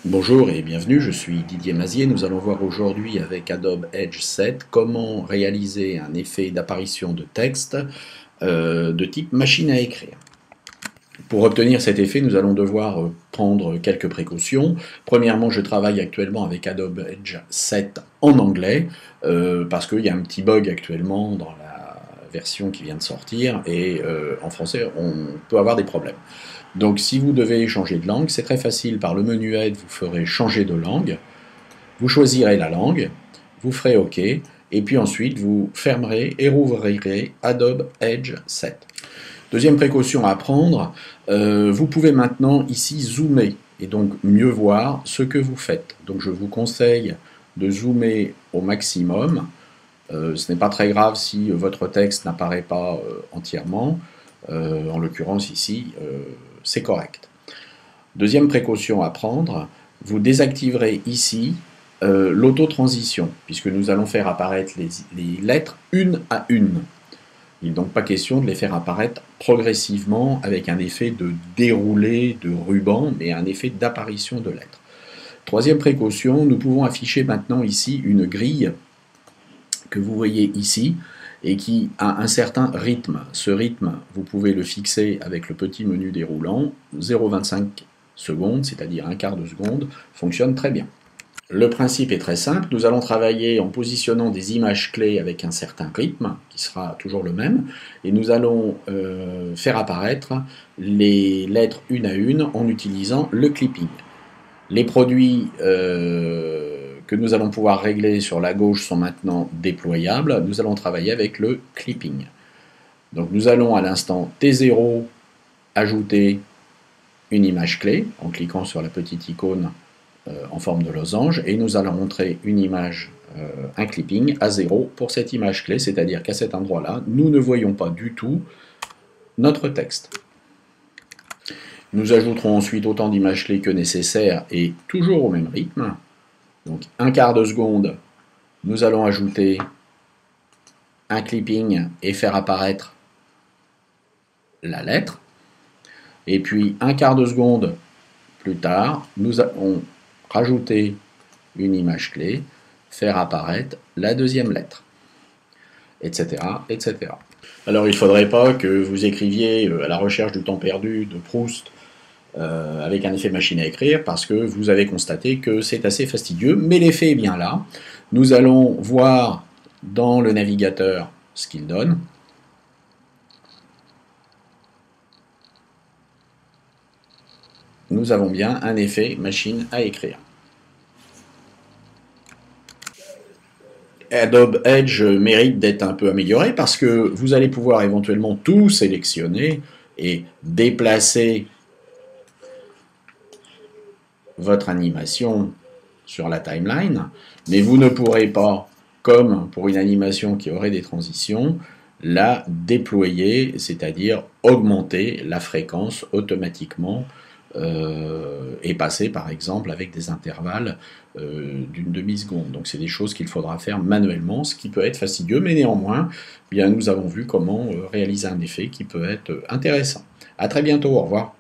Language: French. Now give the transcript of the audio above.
Bonjour et bienvenue, je suis Didier Mazier. Nous allons voir aujourd'hui avec Adobe Edge 7 comment réaliser un effet d'apparition de texte de type machine à écrire. Pour obtenir cet effet, nous allons devoir prendre quelques précautions. Premièrement, je travaille actuellement avec Adobe Edge 7 en anglais parce qu'il y a un petit bug actuellement dans la version qui vient de sortir et en français on peut avoir des problèmes. Donc si vous devez changer de langue, c'est très facile. Par le menu Aide, vous ferez changer de langue, vous choisirez la langue, vous ferez OK, et puis ensuite vous fermerez et rouvrirez Adobe Edge 7. Deuxième précaution à prendre, vous pouvez maintenant ici zoomer et donc mieux voir ce que vous faites. Donc je vous conseille de zoomer au maximum. Ce n'est pas très grave si votre texte n'apparaît pas entièrement. En l'occurrence ici, c'est correct. Deuxième précaution à prendre, vous désactiverez ici l'autotransition, puisque nous allons faire apparaître les lettres une à une. Il n'est donc pas question de les faire apparaître progressivement avec un effet de déroulé de ruban, mais un effet d'apparition de lettres. Troisième précaution, nous pouvons afficher maintenant ici une grille que vous voyez ici et qui a un certain rythme. Ce rythme, vous pouvez le fixer avec le petit menu déroulant, 0,25 secondes, c'est-à-dire un quart de seconde, fonctionne très bien. Le principe est très simple, nous allons travailler en positionnant des images clés avec un certain rythme, qui sera toujours le même, et nous allons faire apparaître les lettres une à une en utilisant le clipping. Les produits que nous allons pouvoir régler sur la gauche sont maintenant déployables. Nous allons travailler avec le clipping. Donc nous allons à l'instant T0 ajouter une image clé en cliquant sur la petite icône en forme de losange et nous allons montrer une image, un clipping à 0 pour cette image clé, c'est-à-dire qu'à cet endroit-là, nous ne voyons pas du tout notre texte. Nous ajouterons ensuite autant d'images clés que nécessaire et toujours au même rythme. Donc un quart de seconde, nous allons ajouter un clipping et faire apparaître la lettre. Et puis un quart de seconde plus tard, nous allons rajouter une image clé, faire apparaître la deuxième lettre, etc., etc. Alors il ne faudrait pas que vous écriviez à la recherche du temps perdu de Proust avec un effet machine à écrire, parce que vous avez constaté que c'est assez fastidieux, mais l'effet est bien là. Nous allons voir dans le navigateur ce qu'il donne. Nous avons bien un effet machine à écrire. Adobe Edge mérite d'être un peu amélioré parce que vous allez pouvoir éventuellement tout sélectionner et déplacer votre animation sur la timeline, mais vous ne pourrez pas, comme pour une animation qui aurait des transitions, la déployer, c'est-à-dire augmenter la fréquence automatiquement et passer par exemple avec des intervalles d'une demi-seconde. Donc c'est des choses qu'il faudra faire manuellement, ce qui peut être fastidieux, mais néanmoins, bien, nous avons vu comment réaliser un effet qui peut être intéressant. À très bientôt, au revoir.